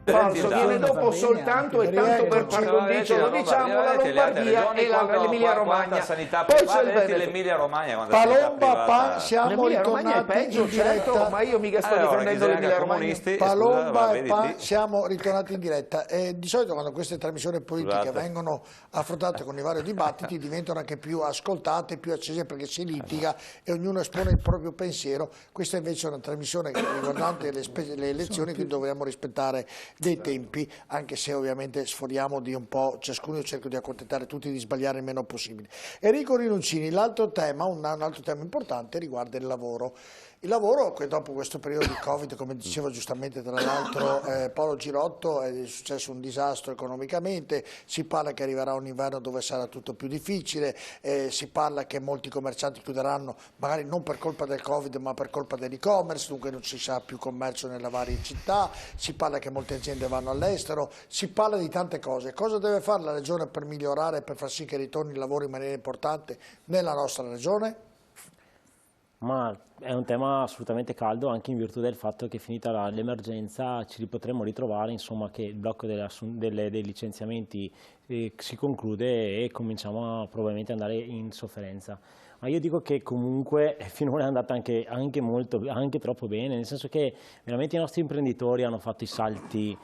Falso, viene dopo soltanto e tanto per par condicio, lo diciamo, la Lombardia e l'Emilia Romagna. Poi c'è il Veneto. Palomba, Pan, siamo ritornati in diretta. Ma io mica sto difendendo l'Emilia Romagna. Palomba e Pan, siamo ritornati in diretta. Di solito quando queste trasmissioni politiche vengono affrontate con i vari dibattiti diventano anche più ascoltate, più accese perché si litiga e ognuno espone il proprio pensiero. Questa invece è una trasmissione riguardante le elezioni che dobbiamo rispettare dei tempi, anche se ovviamente sforiamo di un po', ciascuno cerca di accontentare tutti, di sbagliare il meno possibile. Enrico Rinuncini, l'altro tema, un altro tema importante riguarda il lavoro. Il lavoro, dopo questo periodo di Covid, come diceva giustamente tra l'altro Paolo Girotto, è successo un disastro economicamente, si parla che arriverà un inverno dove sarà tutto più difficile, si parla che molti commercianti chiuderanno, magari non per colpa del Covid ma per colpa dell'e-commerce, dunque non ci sarà più commercio nelle varie città, si parla che molte aziende vanno all'estero, si parla di tante cose. Cosa deve fare la Regione per migliorare, per far sì che ritorni il lavoro in maniera importante nella nostra Regione? Ma è un tema assolutamente caldo anche in virtù del fatto che finita l'emergenza ci potremmo ritrovare, insomma, che il blocco dei licenziamenti si conclude e cominciamo probabilmente ad andare in sofferenza. Ma io dico che comunque finora è andata anche troppo bene, nel senso che veramente i nostri imprenditori hanno fatto i salti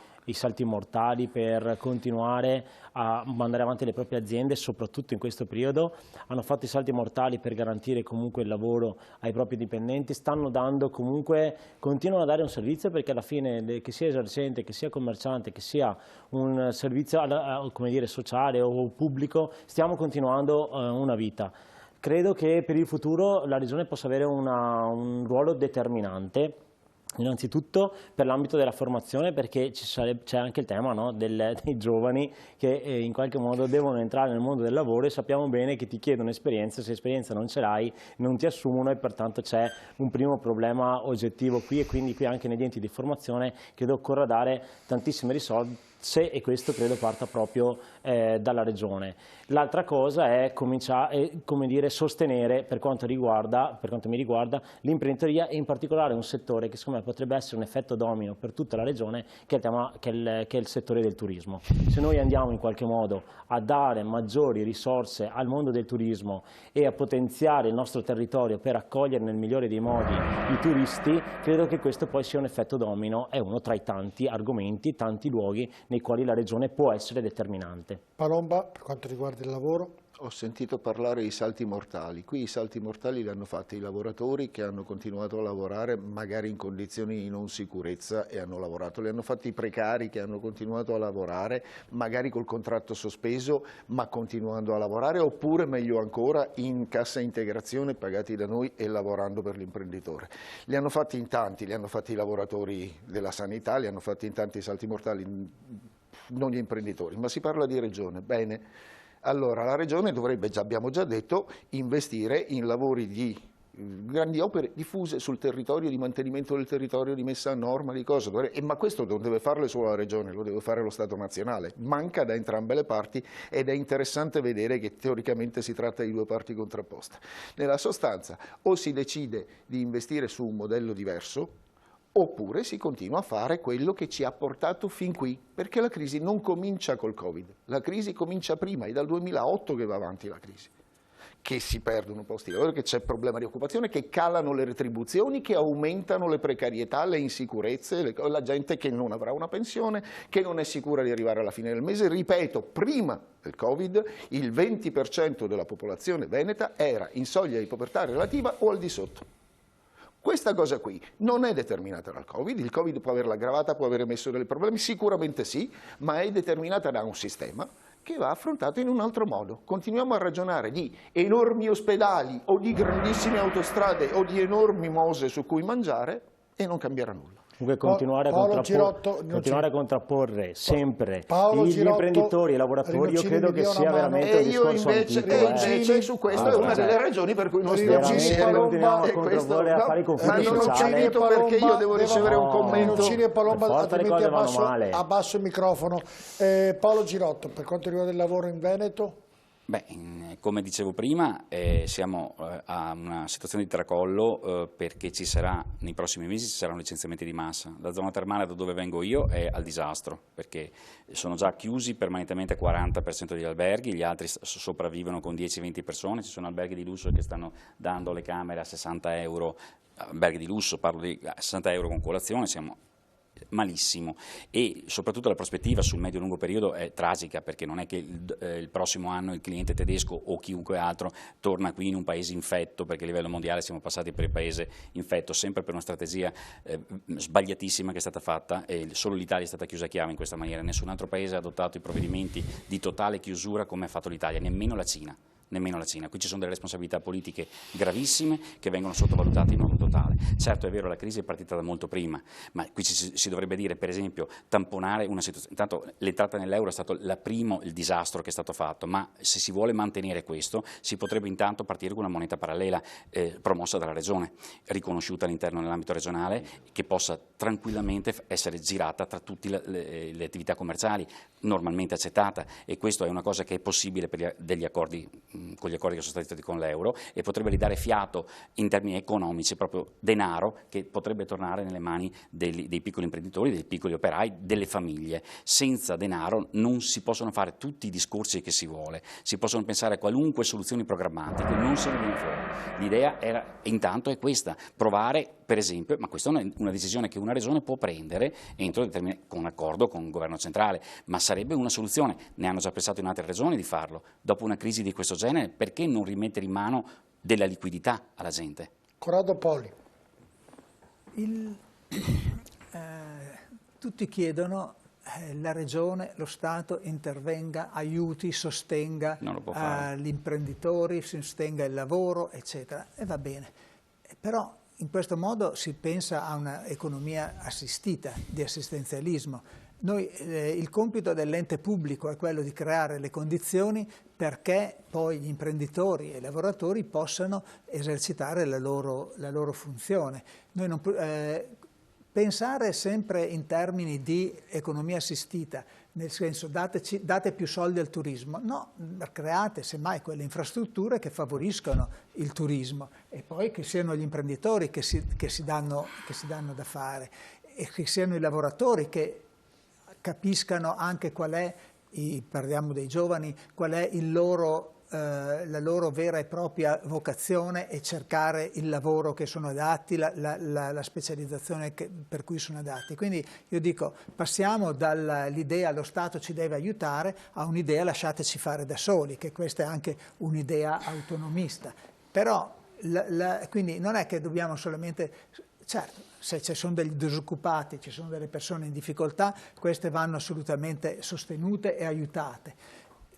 mortali per continuare a mandare avanti le proprie aziende, soprattutto in questo periodo, hanno fatto i salti mortali per garantire comunque il lavoro ai propri dipendenti, continuano a dare un servizio, perché alla fine che sia esercente, che sia commerciante, che sia un servizio come dire, sociale o pubblico, stiamo continuando una vita. Credo che per il futuro la Regione possa avere un ruolo determinante. Innanzitutto per l'ambito della formazione, perché c'è anche il tema, no, dei giovani che in qualche modo devono entrare nel mondo del lavoro e sappiamo bene che ti chiedono esperienza, se esperienza non ce l'hai non ti assumono e pertanto c'è un primo problema oggettivo qui, e quindi qui anche negli enti di formazione credo occorra dare tantissime risorse e questo credo parta proprio dalla Regione. L'altra cosa è cominciare, come dire, sostenere per quanto mi riguarda l'imprenditoria, e in particolare un settore che secondo me potrebbe essere un effetto domino per tutta la Regione, che è il settore del turismo. Se noi andiamo in qualche modo a dare maggiori risorse al mondo del turismo e a potenziare il nostro territorio per accogliere nel migliore dei modi i turisti, credo che questo poi sia un effetto domino, è uno tra i tanti argomenti, tanti luoghi nei quali la Regione può essere determinante. Palomba, per quanto riguarda il lavoro? Ho sentito parlare di salti mortali. Qui i salti mortali li hanno fatti i lavoratori che hanno continuato a lavorare magari in condizioni di non sicurezza e hanno lavorato. Li hanno fatti i precari che hanno continuato a lavorare magari col contratto sospeso ma continuando a lavorare, oppure meglio ancora in cassa integrazione pagati da noi e lavorando per l'imprenditore. Li hanno fatti in tanti, li hanno fatti i lavoratori della sanità, li hanno fatti in tanti i salti mortali, non gli imprenditori, ma si parla di Regione. Bene. Allora la Regione dovrebbe, abbiamo già detto, investire in lavori di grandi opere diffuse sul territorio, di mantenimento del territorio, di messa a norma, di cose. Ma questo non deve farlo solo la Regione, lo deve fare lo Stato nazionale. Manca da entrambe le parti ed è interessante vedere che teoricamente si tratta di due parti contrapposte. Nella sostanza o si decide di investire su un modello diverso, oppure si continua a fare quello che ci ha portato fin qui, perché la crisi non comincia col Covid, la crisi comincia prima, è dal 2008 che va avanti la crisi, che si perdono posti di lavoro, che c'è problema di occupazione, che calano le retribuzioni, che aumentano le precarietà, le insicurezze, la gente che non avrà una pensione, che non è sicura di arrivare alla fine del mese. Ripeto, prima del Covid il 20% della popolazione veneta era in soglia di povertà relativa o al di sotto. Questa cosa qui non è determinata dal Covid, il Covid può averla aggravata, può aver messo dei problemi, sicuramente sì, ma è determinata da un sistema che va affrontato in un altro modo. Continuiamo a ragionare di enormi ospedali o di grandissime autostrade o di enormi mose su cui mangiare e non cambierà nulla. Comunque continuare a contrapporre sempre gli imprenditori e i lavoratori, io credo che sia veramente un discorso antico. Invece su questo è una delle ragioni per cui non stiamo insieme. Continuiamo a contrapporre, a fare i conflitti sociali. Ma non ci perché io devo ricevere un commento. Rinuncini e Palomba, altrimenti abbasso il microfono. Paolo Girotto, per quanto riguarda il lavoro in Veneto? Beh, come dicevo prima, siamo a una situazione di tracollo perché nei prossimi mesi ci saranno licenziamenti di massa. La zona termale da dove vengo io è al disastro, perché sono già chiusi permanentemente 40% degli alberghi, gli altri sopravvivono con 10-20 persone, ci sono alberghi di lusso che stanno dando le camere a 60 euro, alberghi di lusso, parlo di 60 euro con colazione, siamo malissimo, e soprattutto la prospettiva sul medio-lungo periodo è tragica, perché non è che il prossimo anno il cliente tedesco o chiunque altro torna qui in un paese infetto, perché a livello mondiale siamo passati per il paese infetto, sempre per una strategia sbagliatissima che è stata fatta, e solo l'Italia è stata chiusa a chiave in questa maniera, nessun altro paese ha adottato i provvedimenti di totale chiusura come ha fatto l'Italia, nemmeno la Cina. Qui ci sono delle responsabilità politiche gravissime che vengono sottovalutate in modo totale. Certo è vero, la crisi è partita da molto prima, ma qui si dovrebbe dire, per esempio, tamponare una situazione. Intanto l'entrata nell'euro è stato il disastro che è stato fatto, ma se si vuole mantenere questo si potrebbe intanto partire con una moneta parallela promossa dalla Regione, riconosciuta all'interno dell'ambito regionale, che possa tranquillamente essere girata tra tutte le attività commerciali, normalmente accettata, e questo è una cosa che è possibile per con gli accordi che sono stati fatti con l'euro, e potrebbe ridare fiato in termini economici, proprio denaro che potrebbe tornare nelle mani dei piccoli imprenditori, dei piccoli operai, delle famiglie. Senza denaro non si possono fare tutti i discorsi che si vuole, si possono pensare a qualunque soluzioni programmatiche, non se ne viene fuori. L'idea intanto è questa, provare per esempio, ma questa è una decisione che una regione può prendere con accordo con il governo centrale, ma sarebbe una soluzione, ne hanno già pensato in altre regioni di farlo, dopo una crisi di questo genere, perché non rimettere in mano della liquidità alla gente? Corrado Poli. Tutti chiedono la regione, lo Stato intervenga, aiuti, sostenga gli imprenditori, sostenga il lavoro, eccetera, e va bene. Però in questo modo si pensa a un'economia assistita, di assistenzialismo. Il compito dell'ente pubblico è quello di creare le condizioni perché poi gli imprenditori e i lavoratori possano esercitare la loro funzione. Pensare sempre in termini di economia assistita, nel senso date più soldi al turismo, no, create semmai quelle infrastrutture che favoriscono il turismo, e poi che siano gli imprenditori che si danno da fare, e che siano i lavoratori che capiscano anche qual è, parliamo dei giovani, qual è la loro vera e propria vocazione, e cercare il lavoro che sono adatti, la specializzazione per cui sono adatti. Quindi io dico, passiamo dall'idea lo Stato ci deve aiutare a un'idea lasciateci fare da soli, che questa è anche un'idea autonomista. Però quindi non è che dobbiamo solamente... Certo, se ci sono degli disoccupati, ci sono delle persone in difficoltà, queste vanno assolutamente sostenute e aiutate.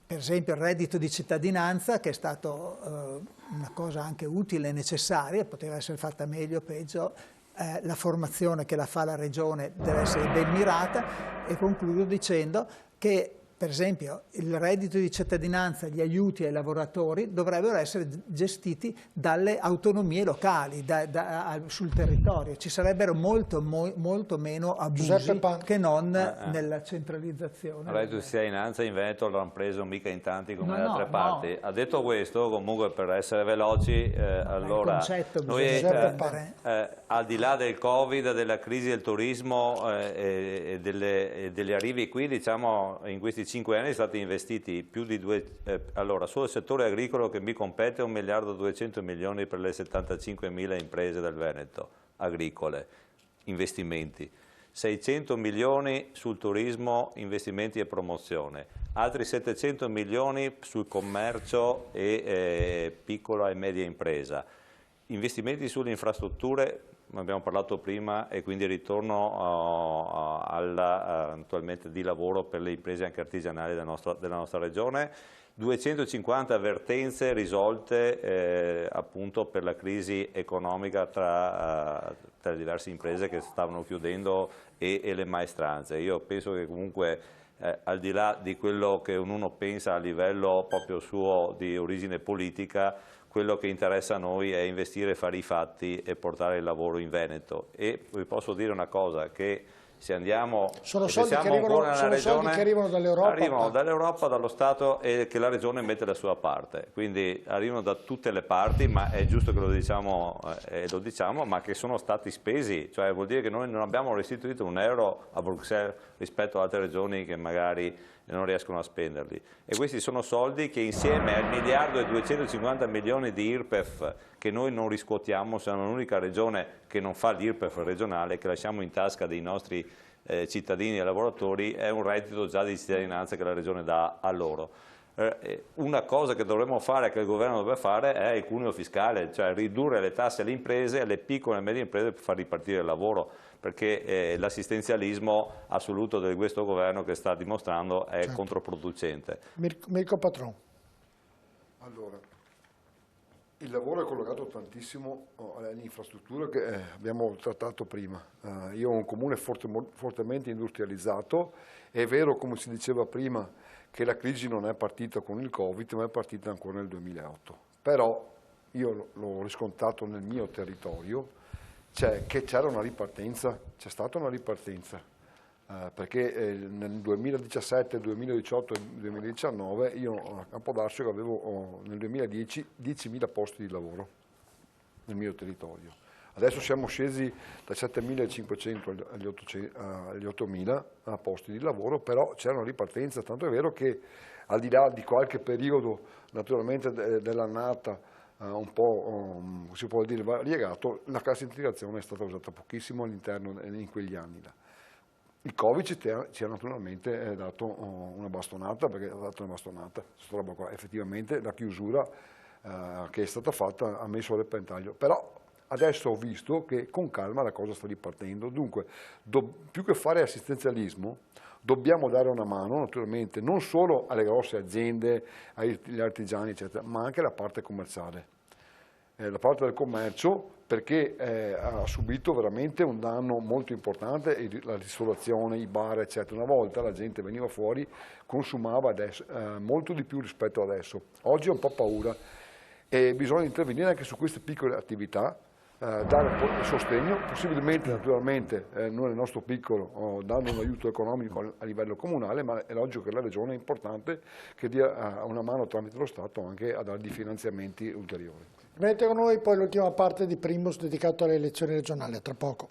Per esempio il reddito di cittadinanza, che è stato una cosa anche utile e necessaria, poteva essere fatta meglio o peggio, la formazione che la fa la Regione deve essere ben mirata, e concludo dicendo che per esempio il reddito di cittadinanza, gli aiuti ai lavoratori dovrebbero essere gestiti dalle autonomie locali, sul territorio. Ci sarebbero molto meno abusi che non nella centralizzazione. Il reddito di cittadinanza in Veneto l'hanno preso mica in tanti come in altre parti. Ha detto questo, comunque, per essere veloci, allora noi al di là del Covid, della crisi del turismo e degli arrivi qui, diciamo, in questi 5 anni sono stati investiti più di allora, solo il settore agricolo che mi compete 1.200 milioni per le 75.000 imprese del Veneto agricole, investimenti, 600 milioni sul turismo, investimenti e promozione, altri 700 milioni sul commercio e piccola e media impresa, investimenti sulle infrastrutture. Abbiamo parlato prima, e quindi ritorno attualmente di lavoro per le imprese anche artigianali della nostra regione, 250 vertenze risolte appunto per la crisi economica tra diverse imprese che stavano chiudendo e le maestranze. Io penso che comunque al di là di quello che uno pensa a livello proprio suo di origine politica, quello che interessa a noi è investire, fare i fatti e portare il lavoro in Veneto. E vi posso dire una cosa, che se andiamo, sono soldi che arrivano dall'Europa? Arrivano dall'Europa, dallo Stato, e che la Regione mette la sua parte, quindi arrivano da tutte le parti, ma è giusto che lo diciamo, ma che sono stati spesi, cioè vuol dire che noi non abbiamo restituito un euro a Bruxelles rispetto ad altre regioni che magari non riescono a spenderli, e questi sono soldi che insieme al 1.250 milioni di IRPEF che noi non riscuotiamo, siamo l'unica regione che non fa l'IRPEF regionale, che lasciamo in tasca dei nostri cittadini e lavoratori, è un reddito già di cittadinanza che la regione dà a loro. Una cosa che dovremmo fare, che il governo dovrebbe fare, è il cuneo fiscale, cioè ridurre le tasse alle imprese, alle piccole e medie imprese, per far ripartire il lavoro, perché l'assistenzialismo assoluto di questo governo che sta dimostrando è controproducente. Mirko Patron. Allora, il lavoro è collegato tantissimo alle infrastrutture che abbiamo trattato prima. Io ho un comune fortemente industrializzato, è vero, come si diceva prima, che la crisi non è partita con il Covid, ma è partita ancora nel 2008. Però io l'ho riscontrato nel mio territorio, che c'era una ripartenza, c'è stata una ripartenza, perché nel 2017, 2018 e 2019 io a Capodarsio avevo nel 2010 10.000 posti di lavoro nel mio territorio. Adesso siamo scesi da 7.500 agli 8.000 posti di lavoro, però c'era una ripartenza, tanto è vero che al di là di qualche periodo naturalmente dell'annata un po', si può dire, variegato, la cassa integrazione è stata usata pochissimo all'interno in quegli anni là. Il Covid ci ha naturalmente dato una bastonata, perché ha dato una bastonata, effettivamente la chiusura che è stata fatta ha messo a repentaglio, però adesso ho visto che con calma la cosa sta ripartendo, dunque più che fare assistenzialismo dobbiamo dare una mano naturalmente non solo alle grosse aziende, agli artigiani eccetera, ma anche alla parte commerciale. La parte del commercio, perché ha subito veramente un danno molto importante, la ristorazione, i bar eccetera. Una volta la gente veniva fuori, consumava adesso, molto di più rispetto adesso, oggi ho un po' paura e bisogna intervenire anche su queste piccole attività, dare un po' di sostegno, possibilmente naturalmente noi nel nostro piccolo dando un aiuto economico a livello comunale, ma è logico che la Regione è importante che dia una mano tramite lo Stato anche a dargli finanziamenti ulteriori. Rimanete con noi, poi l'ultima parte di Primus dedicato alle elezioni regionali, a tra poco.